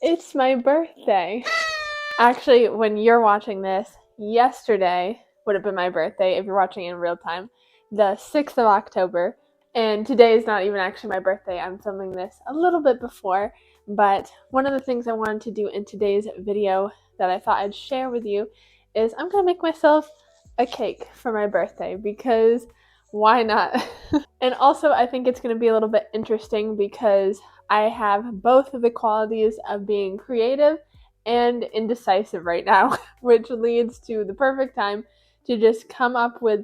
It's my birthday. Actually, when you're watching this, yesterday would have been my birthday if you're watching in real time, the 6th of October. And today is not even actually my birthday. I'm filming this a little bit before. But one of the things I wanted to do in today's video that I thought I'd share with you is I'm going to make myself a cake for my birthday because why not? And also, I think it's going to be a little bit interesting because I have both of the qualities of being creative and indecisive right now, which leads to the perfect time to just come up with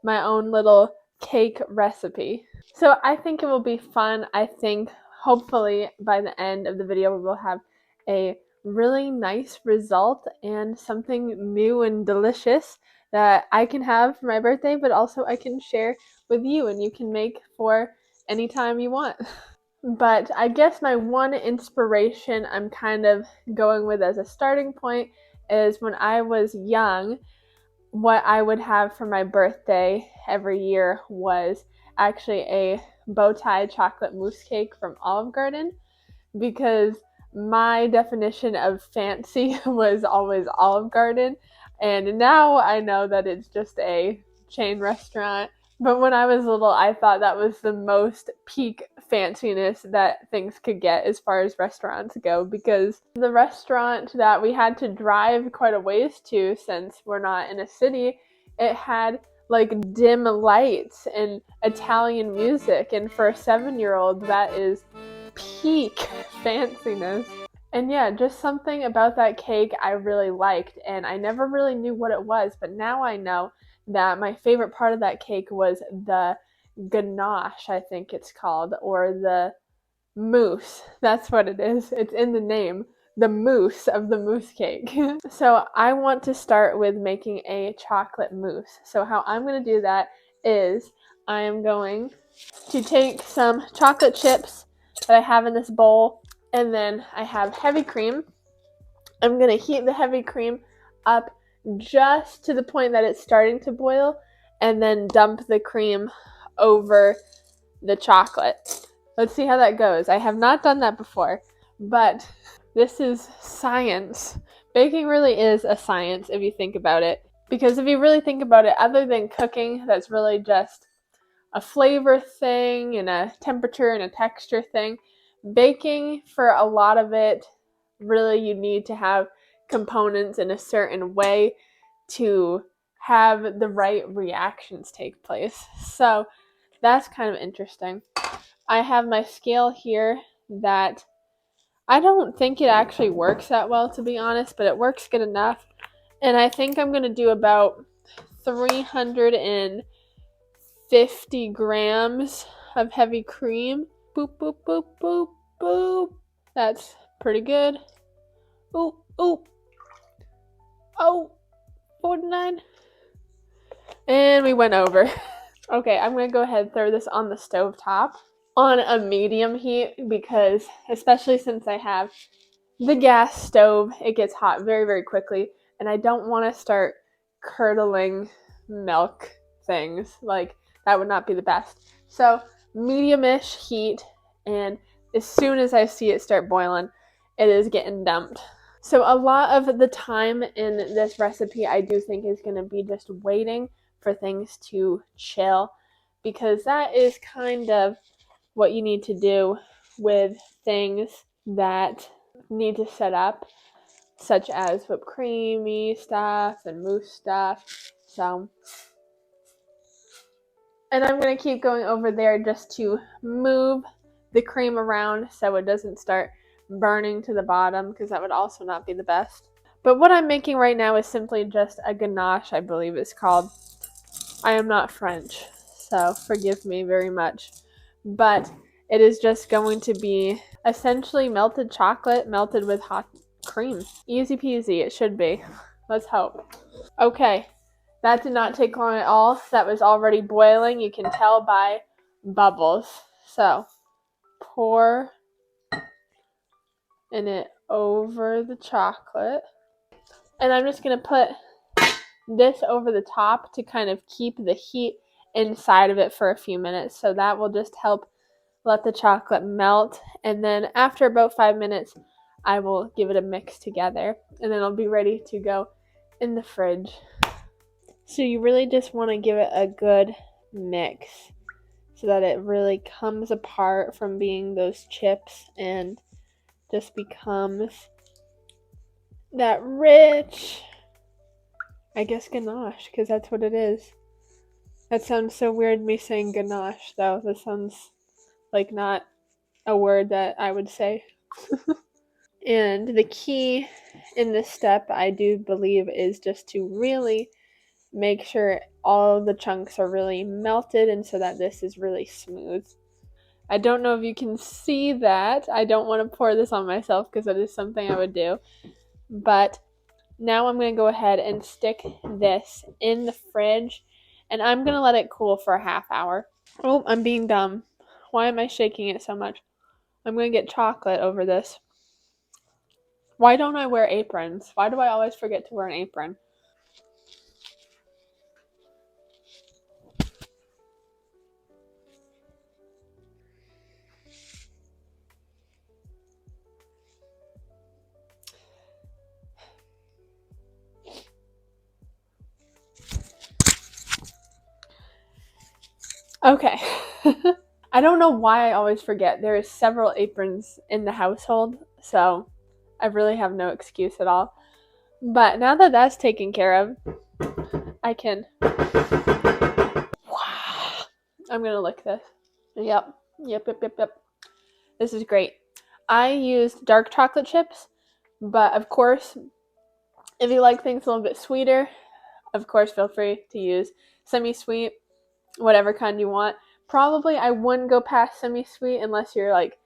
my own little cake recipe. So I think it will be fun. I think hopefully by the end of the video we will have a really nice result and something new and delicious that I can have for my birthday, but also I can share with you and you can make for any time you want. But I guess my one inspiration I'm kind of going with as a starting point is when I was young, what I would have for my birthday every year was actually a bow tie chocolate mousse cake from Olive Garden, because my definition of fancy was always Olive Garden, and now I know that it's just a chain restaurant. But when I was little, I thought that was the most peak fanciness that things could get as far as restaurants go, because the restaurant that we had to drive quite a ways to, since we're not in a city, it had like dim lights and Italian music, and for a 7-year-old that is peak fanciness. And yeah, just something about that cake I really liked, and I never really knew what it was, but now I know that my favorite part of that cake was the ganache, I think it's called, or the mousse. That's what it is. It's in the name. The mousse of the mousse cake. So I want to start with making a chocolate mousse. So how I'm going to do that is I am going to take some chocolate chips that I have in this bowl, and then I have heavy cream. I'm going to heat the heavy cream up just to the point that it's starting to boil, and then dump the cream over the chocolate. Let's see how that goes. I have not done that before, but this is science. Baking really is a science if you think about it, because if you really think about it, other than cooking, that's really just a flavor thing and a temperature and a texture thing. Baking, for a lot of it, really you need to have components in a certain way to have the right reactions take place. So that's kind of interesting. I have my scale here that I don't think it actually works that well, to be honest, but it works good enough. And I think I'm going to do about 350 grams of heavy cream. Boop, boop, boop, boop, boop. That's pretty good. Ooh, ooh. Oh, 49. And we went over. Okay, I'm going to go ahead and throw this on the stove top on a medium heat, because especially since I have the gas stove, it gets hot very, very quickly, and I don't want to start curdling milk things. Like, that would not be the best. So medium-ish heat, and as soon as I see it start boiling, it is getting dumped. So a lot of the time in this recipe I do think is going to be just waiting for things to chill, because that is kind of what you need to do with things that need to set up, such as whipped creamy stuff and mousse stuff. So, and I'm going to keep going over there just to move the cream around so it doesn't start burning to the bottom, because that would also not be the best. But what I'm making right now is simply just a ganache, I believe it's called. I am not French, so forgive me very much. But it is just going to be essentially melted chocolate melted with hot cream. Easy peasy, it should be. Let's hope. Okay, that did not take long at all. That was already boiling. You can tell by bubbles. So, pour in it over the chocolate. And I'm just going to put this over the top to kind of keep the heat inside of it for a few minutes. So that will just help let the chocolate melt. And then after about 5 minutes, I will give it a mix together, and then it'll be ready to go in the fridge. So you really just want to give it a good mix so that it really comes apart from being those chips and just becomes that rich, I guess, ganache, because that's what it is. That sounds so weird, me saying ganache, though. That sounds like not a word that I would say. And the key in this step, I do believe, is just to really make sure all of the chunks are really melted and so that this is really smooth. I don't know if you can see that. I don't want to pour this on myself because that is something I would do. But now I'm going to go ahead and stick this in the fridge, and I'm going to let it cool for a half hour. Oh, I'm being dumb. Why am I shaking it so much? I'm going to get chocolate over this. Why don't I wear aprons? Why do I always forget to wear an apron? Okay. I don't know why I always forget. There is several aprons in the household, so I really have no excuse at all. But now that that's taken care of, I can... I'm going to lick this. Yep. This is great. I used dark chocolate chips, but of course, if you like things a little bit sweeter, of course, feel free to use semi-sweet, whatever kind you want. Probably I wouldn't go past semi-sweet unless you're like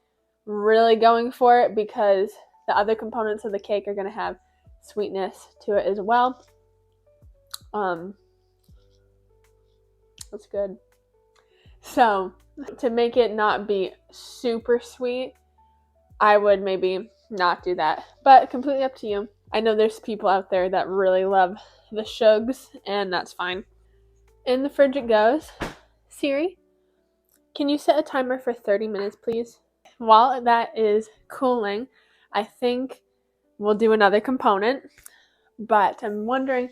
really going for it, because the other components of the cake are going to have sweetness to it as well. That's good. So to make it not be super sweet, I would maybe not do that, but completely up to you. I know there's people out there that really love the shugs, and that's fine. In the fridge it goes. Siri, can you set a timer for 30 minutes, please? While that is cooling, I think we'll do another component, but I'm wondering,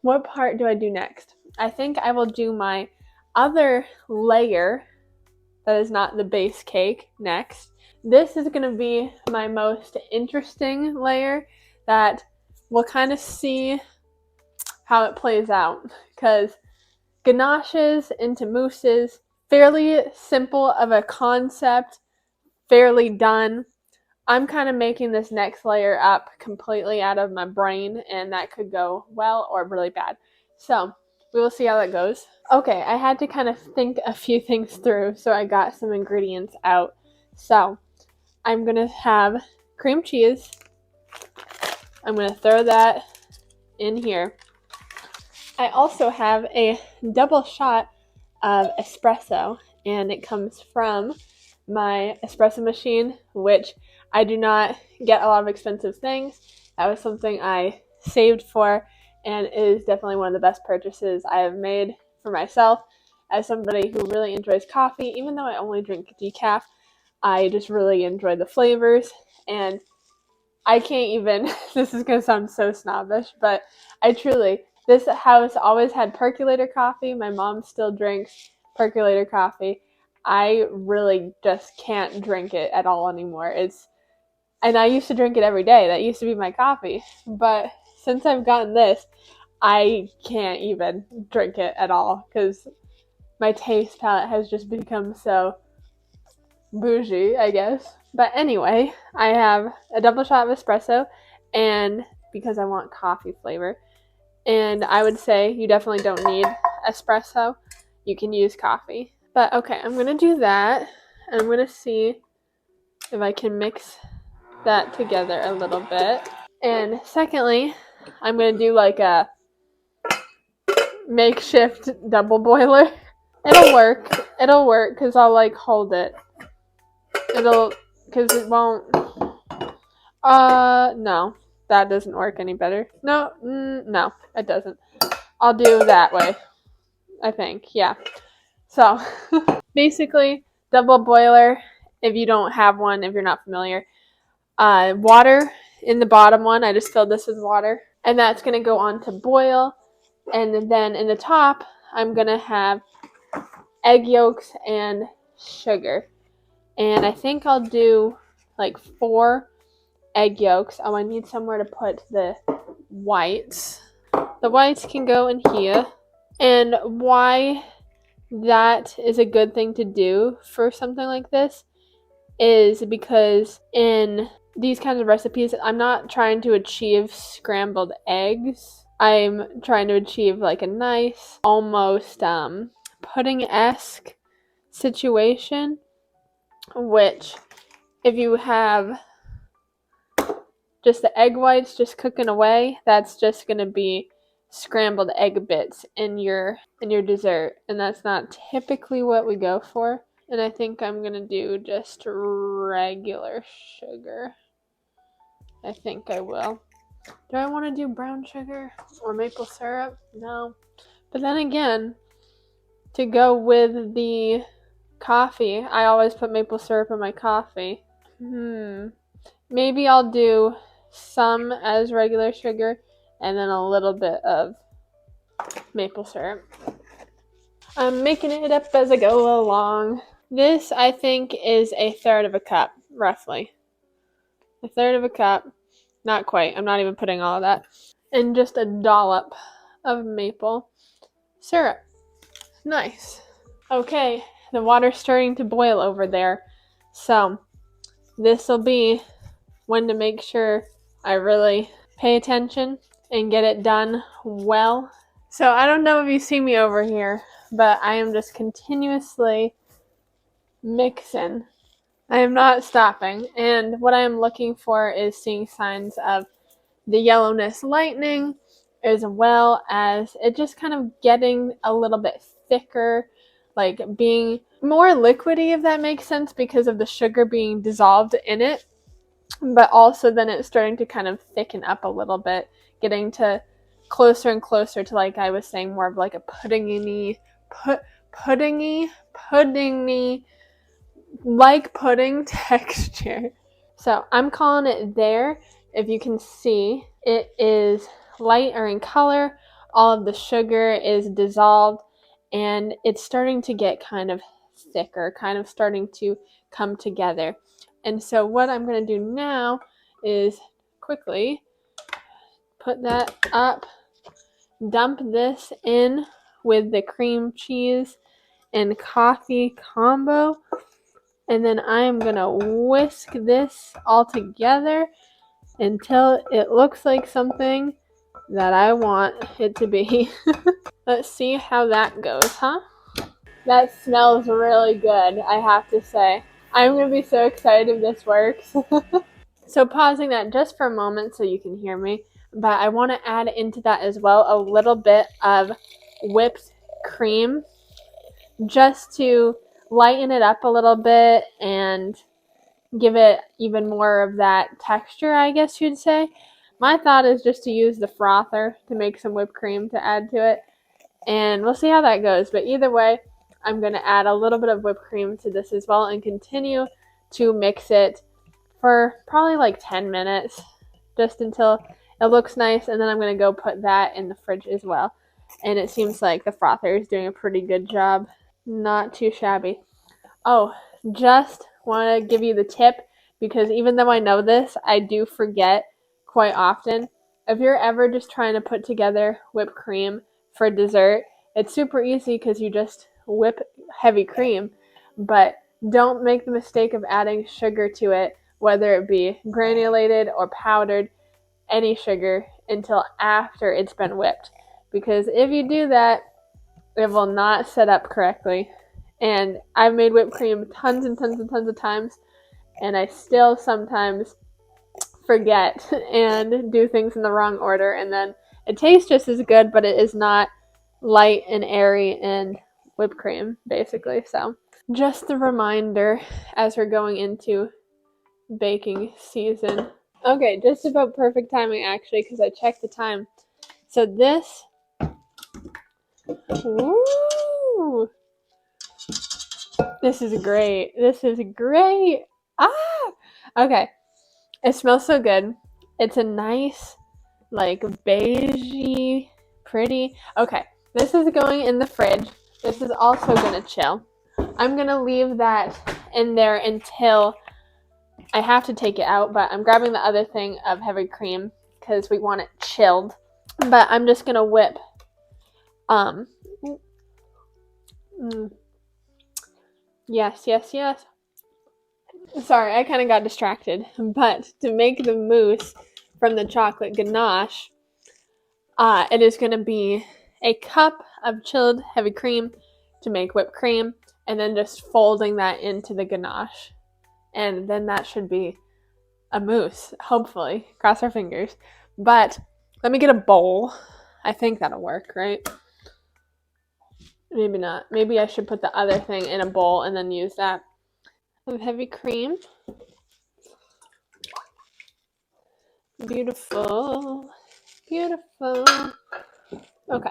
what part do I do next? I think I will do my other layer that is not the base cake next. This is going to be my most interesting layer that we'll kind of see how it plays out, because ganaches into mousses, fairly simple of a concept, fairly done. I'm kind of making this next layer up completely out of my brain, and that could go well or really bad. So we will see how that goes. Okay, I had to kind of think a few things through, so I got some ingredients out. So I'm going to have cream cheese. I'm going to throw that in here. I also have a double shot of espresso, and it comes from my espresso machine, which I do not get a lot of expensive things. That was something I saved for, and is definitely one of the best purchases I have made for myself. As somebody who really enjoys coffee, even though I only drink decaf, I just really enjoy the flavors, and I can't even, this is going to sound so snobbish, but this house always had percolator coffee. My mom still drinks percolator coffee. I really just can't drink it at all anymore. And I used to drink it every day. That used to be my coffee. But since I've gotten this, I can't even drink it at all because my taste palette has just become so bougie, I guess. But anyway, I have a double shot of espresso, and because I want coffee flavor. And I would say you definitely don't need espresso. You can use coffee. But okay, I'm going to do that. And I'm going to see if I can mix that together a little bit. And secondly, I'm going to do like a makeshift double boiler. It'll work because I'll like hold it. Because it won't. No. That doesn't work any better. No, it doesn't. I'll do that way, I think. Yeah. So, basically, double boiler, if you don't have one, if you're not familiar, water in the bottom one. I just filled this with water. And that's going to go on to boil. And then in the top, I'm going to have egg yolks and sugar. And I think I'll do like 4 egg yolks. Oh, I need somewhere to put the whites. The whites can go in here. And why that is a good thing to do for something like this is because in these kinds of recipes, I'm not trying to achieve scrambled eggs. I'm trying to achieve like a nice, almost pudding-esque situation, which if you have just the egg whites just cooking away, that's just going to be scrambled egg bits in your dessert, and that's not typically what we go for. And I think I'm going to do just regular sugar. I think I will. Do I want to do brown sugar or maple syrup? No. But then again, to go with the coffee, I always put maple syrup in my coffee. Maybe I'll do some as regular sugar and then a little bit of maple syrup. I'm making it up as I go along. This, I think, is 1/3 cup, roughly. 1/3 cup. Not quite. I'm not even putting all of that. And just a dollop of maple syrup. Nice. Okay, the water's starting to boil over there. So, this will be when to make sure I really pay attention and get it done well. So, I don't know if you see me over here, but I am just continuously mixing. I am not stopping, and what I am looking for is seeing signs of the yellowness lightening, as well as it just kind of getting a little bit thicker, like being more liquidy, if that makes sense, because of the sugar being dissolved in it, but also then it's starting to kind of thicken up a little bit, getting to closer and closer to, like I was saying, more of like a puddingy, like pudding texture. So I'm calling it there. If you can see, it is lighter in color. All of the sugar is dissolved, and it's starting to get kind of thicker, kind of starting to come together. And so what I'm going to do now is quickly put that up, dump this in with the cream cheese and coffee combo, and then I'm going to whisk this all together until it looks like something that I want it to be. Let's see how that goes, huh? That smells really good, I have to say. I'm going to be so excited if this works. So pausing that just for a moment so you can hear me, but I want to add into that as well a little bit of whipped cream just to lighten it up a little bit and give it even more of that texture, I guess you'd say. My thought is just to use the frother to make some whipped cream to add to it, and we'll see how that goes. But either way, I'm going to add a little bit of whipped cream to this as well and continue to mix it for probably like 10 minutes, just until it looks nice, and then I'm going to go put that in the fridge as well. And it seems like the frother is doing a pretty good job. Not too shabby. Oh, just want to give you the tip, because even though I know this, I do forget quite often. If you're ever just trying to put together whipped cream for dessert, it's super easy because you just whip heavy cream, but don't make the mistake of adding sugar to it, whether it be granulated or powdered, any sugar, until after it's been whipped. Because if you do that, it will not set up correctly. And I've made whipped cream tons and tons and tons of times, and I still sometimes forget and do things in the wrong order, and then it tastes just as good, but it is not light and airy and whipped cream, basically. So just a reminder as we're going into baking season. Okay, just about perfect timing actually, because I checked the time. So this, woo, this is great. This is great. Ah, okay. It smells so good. It's a nice, like, beigey, pretty. Okay, this is going in the fridge. This is also gonna chill. I'm gonna leave that in there until I have to take it out, but I'm grabbing the other thing of heavy cream because we want it chilled. But I'm just gonna whip. Yes. Sorry, I kind of got distracted. But to make the mousse from the chocolate ganache, it is going to be a cup of chilled heavy cream to make whipped cream, and then just folding that into the ganache. And then that should be a mousse, hopefully. Cross our fingers. But let me get a bowl. I think that'll work, right? Maybe not. Maybe I should put the other thing in a bowl and then use that. Of heavy cream. Beautiful. Okay.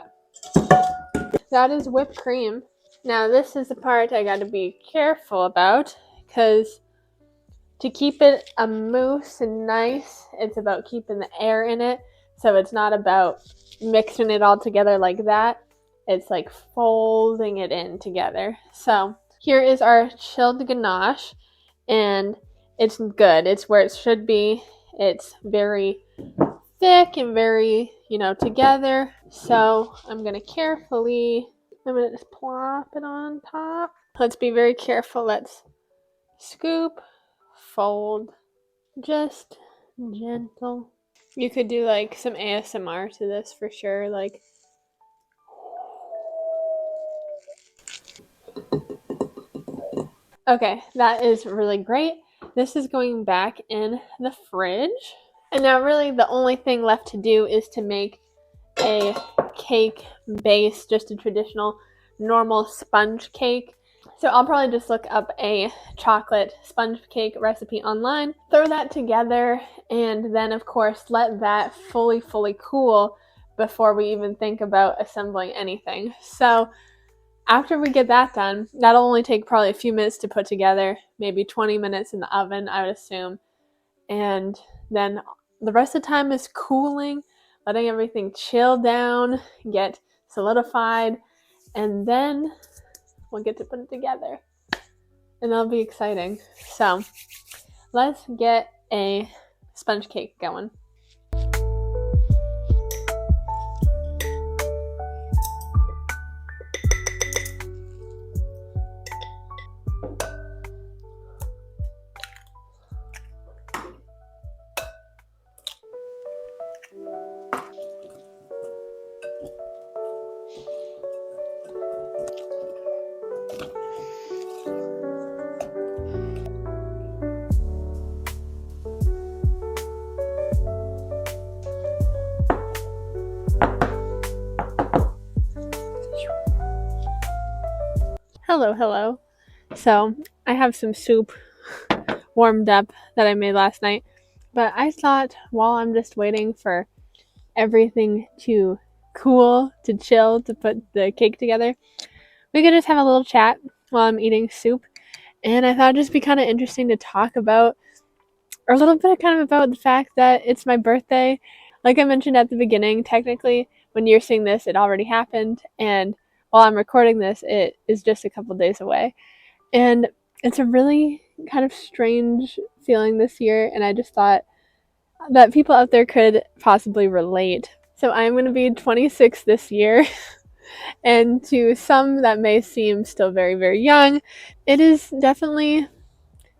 That is whipped cream. Now this is the part I gotta be careful about, because to keep it a mousse and nice, it's about keeping the air in it. So it's not about mixing it all together like that. It's like folding it in together. So here is our chilled ganache, and it's good. It's where it should be. It's very thick and very, together. So I'm going to just plop it on top. Let's be very careful. Let's scoop, fold, just gentle. You could do like some ASMR to this for sure. Like, okay, that is really great. This is going back in the fridge. And now really the only thing left to do is to make a cake base, just a traditional normal sponge cake. So I'll probably just look up a chocolate sponge cake recipe online, throw that together, and then of course let that fully cool before we even think about assembling anything. So after we get that done, that'll only take probably a few minutes to put together, maybe 20 minutes in the oven, I would assume. And then the rest of the time is cooling, letting everything chill down, get solidified, and then we'll get to put it together. And that'll be exciting. So let's get a sponge cake going. Hello. So I have some soup warmed up that I made last night, but I thought while I'm just waiting for everything to cool, to chill, to put the cake together, we could just have a little chat while I'm eating soup. And I thought it'd just be kind of interesting to talk about, or a little bit kind of about the fact that it's my birthday. Like I mentioned at the beginning, technically, when you're seeing this, it already happened. And while I'm recording this, it is just a couple days away. And it's a really kind of strange feeling this year. And I just thought that people out there could possibly relate. So I'm going to be 26 this year. And to some that may seem still very young, it is definitely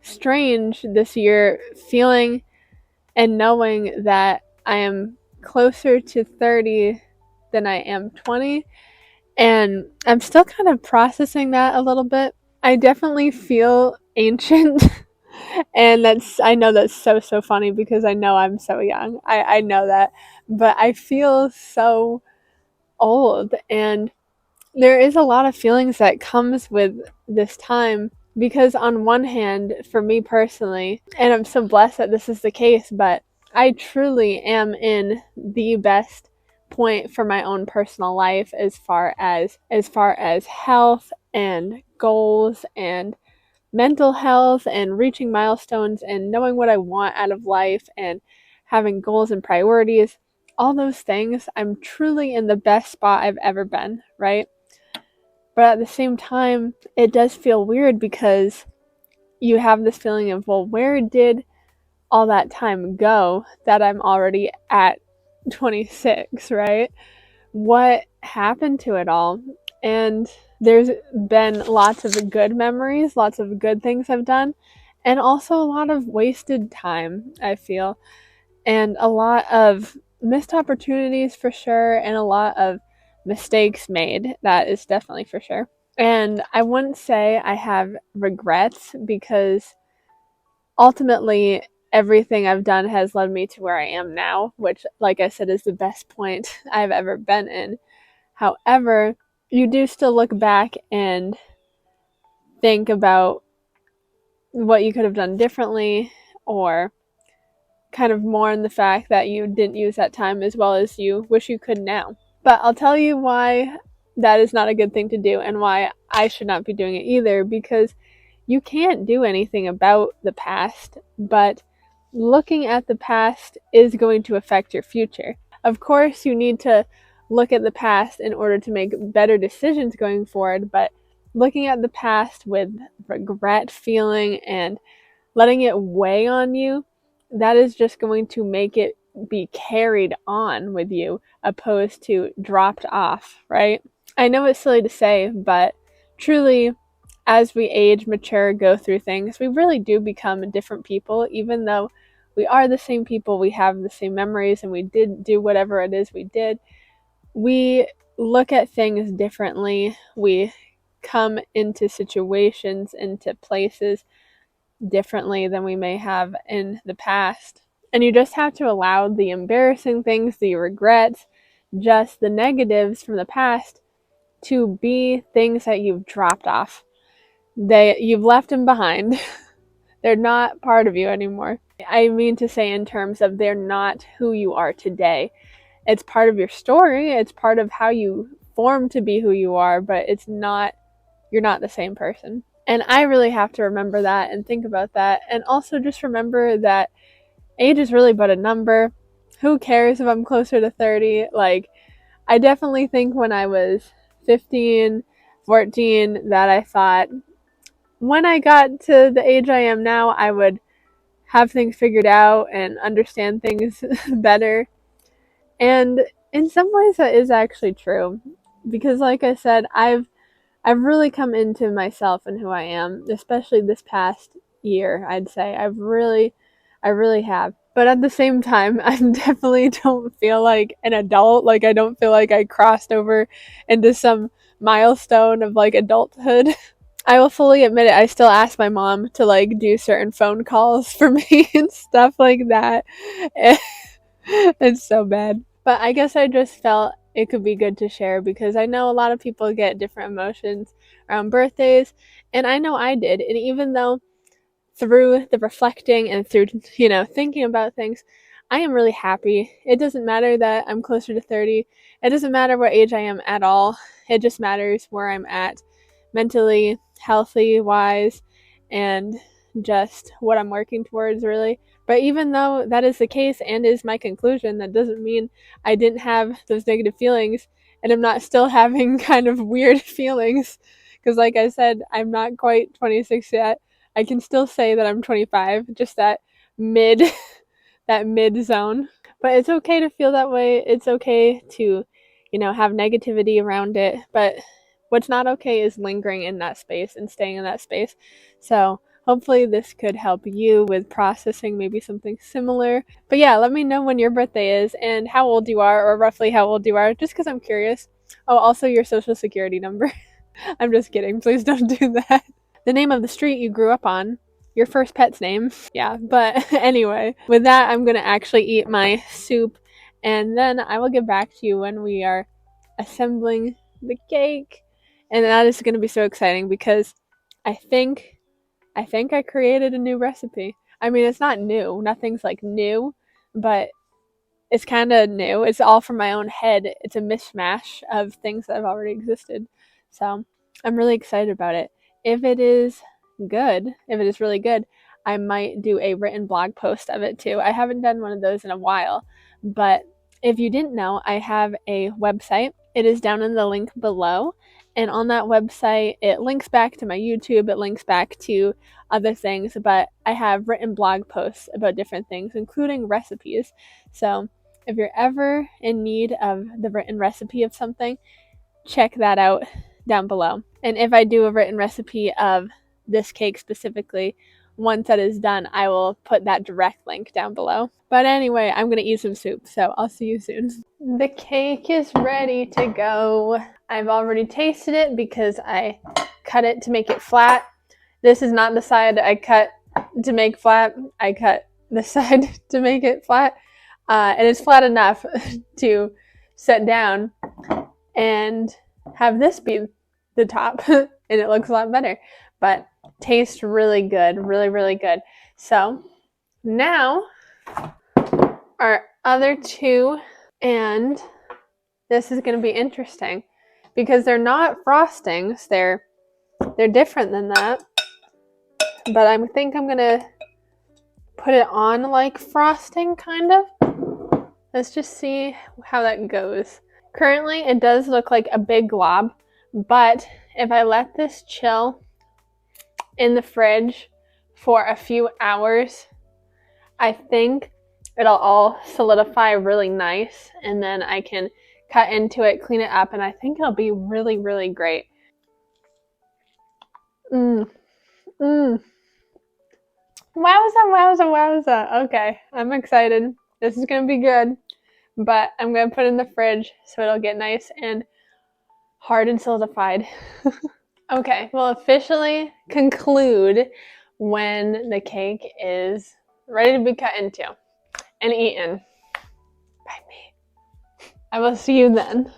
strange this year feeling and knowing that I am closer to 30 than I am 20. And I'm still kind of processing that a little bit. I definitely feel ancient. And I know that's so funny because I know I'm so young. I know that. But I feel so old, and there is a lot of feelings that comes with this time, because on one hand, for me personally, and I'm so blessed that this is the case, but I truly am in the best point for my own personal life as far as health and goals and mental health and reaching milestones and knowing what I want out of life and having goals and priorities, all those things, I'm truly in the best spot I've ever been, right? But at the same time, it does feel weird because you have this feeling of, well, where did all that time go that I'm already at 26, right? What happened to it all? And there's been lots of good memories, lots of good things I've done, and also a lot of wasted time, I feel, and a lot of missed opportunities for sure, and a lot of mistakes made. That is definitely for sure. And I wouldn't say I have regrets because ultimately everything I've done has led me to where I am now, which, like I said, is the best point I've ever been in. However, you do still look back and think about what you could have done differently, or kind of mourn the fact that you didn't use that time as well as you wish you could now. But I'll tell you why that is not a good thing to do and why I should not be doing it either, because you can't do anything about the past, but looking at the past is going to affect your future. Of course, you need to look at the past in order to make better decisions going forward, but looking at the past with regret feeling and letting it weigh on you, that is just going to make it be carried on with you opposed to dropped off, right? I know it's silly to say, but truly, as we age, mature, go through things, we really do become different people, even though we are the same people, we have the same memories, and we did do whatever it is we did. We look at things differently. We come into situations, into places differently than we may have in the past. And you just have to allow the embarrassing things, the regrets, just the negatives from the past to be things that you've dropped off. You've left them behind. They're not part of you anymore. I mean to say in terms of they're not who you are today. It's part of your story, it's part of how you form to be who you are, but you're not the same person. And I really have to remember that and think about that. And also just remember that age is really but a number. Who cares if I'm closer to 30? Like, I definitely think when I was 15, 14, that I thought when I got to the age I am now, I would have things figured out and understand things better. And in some ways, that is actually true. Because, like I said, I've really come into myself and who I am, especially this past year, I'd say. I really have. But at the same time, I definitely don't feel like an adult. Like, I don't feel like I crossed over into some milestone of like adulthood. I will fully admit it, I still ask my mom to like do certain phone calls for me and stuff like that. It's so bad. But I guess I just felt it could be good to share because I know a lot of people get different emotions around birthdays, and I know I did. And even though through the reflecting and through, thinking about things, I am really happy. It doesn't matter that I'm closer to 30. It doesn't matter what age I am at all. It just matters where I'm at mentally, healthy wise, and just what I'm working towards, really. But even though that is the case and is my conclusion, that doesn't mean I didn't have those negative feelings and I'm not still having kind of weird feelings. Because, like I said, I'm not quite 26 yet. I can still say that I'm 25, just that mid that mid zone. But it's okay to feel that way. It's okay to, have negativity around it. But what's not okay is lingering in that space and staying in that space. So hopefully this could help you with processing maybe something similar. But yeah, let me know when your birthday is and how old you are, or roughly how old you are, just because I'm curious. Oh, also your social security number. I'm just kidding. Please don't do that. The name of the street you grew up on, your first pet's name. Yeah, but anyway, with that, I'm going to actually eat my soup, and then I will get back to you when we are assembling the cake. And that is going to be so exciting because I think I created a new recipe. I mean, it's not new. Nothing's like new, but it's kind of new. It's all from my own head. It's a mishmash of things that have already existed. So, I'm really excited about it. If it is good, if it is really good, I might do a written blog post of it too. I haven't done one of those in a while, but if you didn't know, I have a website. It is down in the link below. And on that website, it links back to my YouTube, it links back to other things, but I have written blog posts about different things, including recipes. So if you're ever in need of the written recipe of something, check that out down below. And if I do a written recipe of this cake specifically, once that is done, I will put that direct link down below. But anyway, I'm going to eat some soup, so I'll see you soon. The cake is ready to go. I've already tasted it because I cut it to make it flat. This is not the side I cut to make flat. I cut the side to make it flat. And it's flat enough to set down and have this be the top. And it looks a lot better. But tastes really good. Really, really good. So now our other two, and this is going to be interesting because they're not frostings. They're different than that. But I think I'm going to put it on like frosting, kind of. Let's just see how that goes. Currently, it does look like a big glob, but if I let this chill in the fridge for a few hours, I think it'll all solidify really nice, and then I can cut into it, clean it up, and I think it'll be really, really great. Wowza, wowza, wowza. Okay, I'm excited. This is gonna be good, but I'm gonna put it in the fridge so it'll get nice and hard and solidified. Okay, we'll officially conclude when the cake is ready to be cut into and eaten by me. I will see you then.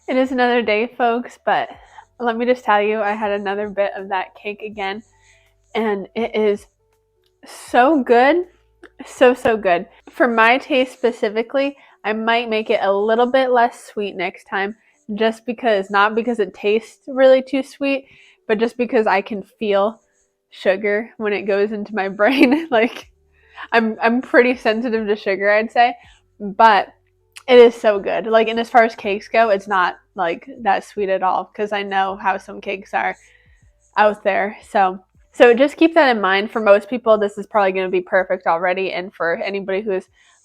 It is another day, folks, but let me just tell you, I had another bit of that cake again, and it is so good. So good. For my taste specifically, I might make it a little bit less sweet next time, just because, not because it tastes really too sweet, but just because I can feel sugar when it goes into my brain. Like, I'm pretty sensitive to sugar, I'd say, but it is so good. Like, and as far as cakes go, it's not like that sweet at all, because I know how some cakes are out there. So just keep that in mind. For most people, this is probably going to be perfect already. And for anybody who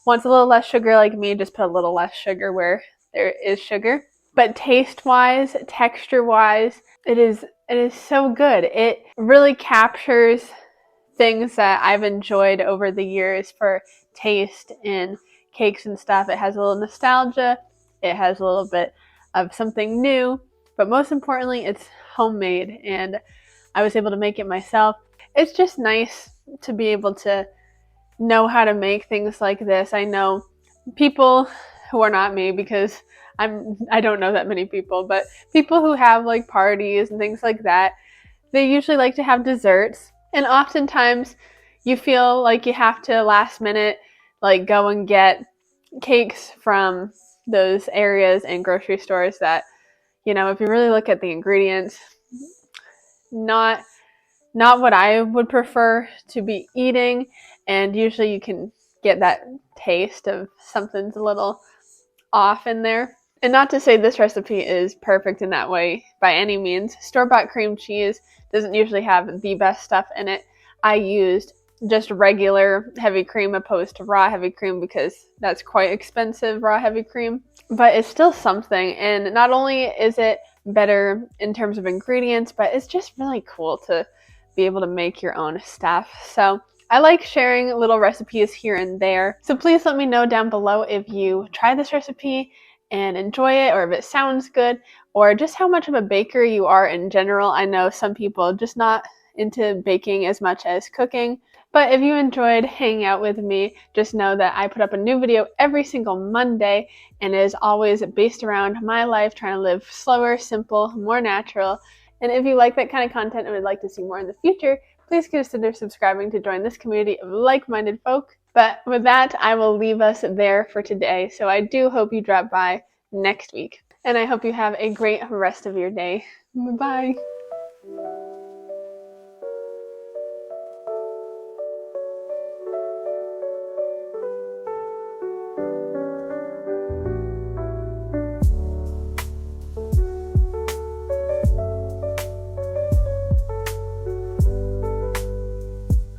wants a little less sugar like me, just put a little less sugar where there is sugar. But taste-wise, texture-wise, it is so good. It really captures things that I've enjoyed over the years for taste in cakes and stuff. It has a little nostalgia. It has a little bit of something new. But most importantly, it's homemade, and I was able to make it myself. It's just nice to be able to know how to make things like this. I know people who are not me, because I don't know that many people, but people who have like parties and things like that, they usually like to have desserts. And oftentimes you feel like you have to last minute like go and get cakes from those areas and grocery stores that, you know, if you really look at the ingredients, not what I would prefer to be eating. And usually you can get that taste of something's a little off in there. And not to say this recipe is perfect in that way by any means. Store-bought cream cheese doesn't usually have the best stuff in it. I used just regular heavy cream opposed to raw heavy cream because that's quite expensive, raw heavy cream. But it's still something. And not only is it better in terms of ingredients, but it's just really cool to be able to make your own stuff. So I like sharing little recipes here and there. So please let me know down below if you try this recipe and enjoy it, or if it sounds good, or just how much of a baker you are in general. I know some people just not into baking as much as cooking. But if you enjoyed hanging out with me, just know that I put up a new video every single Monday, and it is always based around my life, trying to live slower, simple, more natural. And if you like that kind of content and would like to see more in the future, please consider subscribing to join this community of like-minded folk. But with that, I will leave us there for today. So I do hope you drop by next week. And I hope you have a great rest of your day. Bye.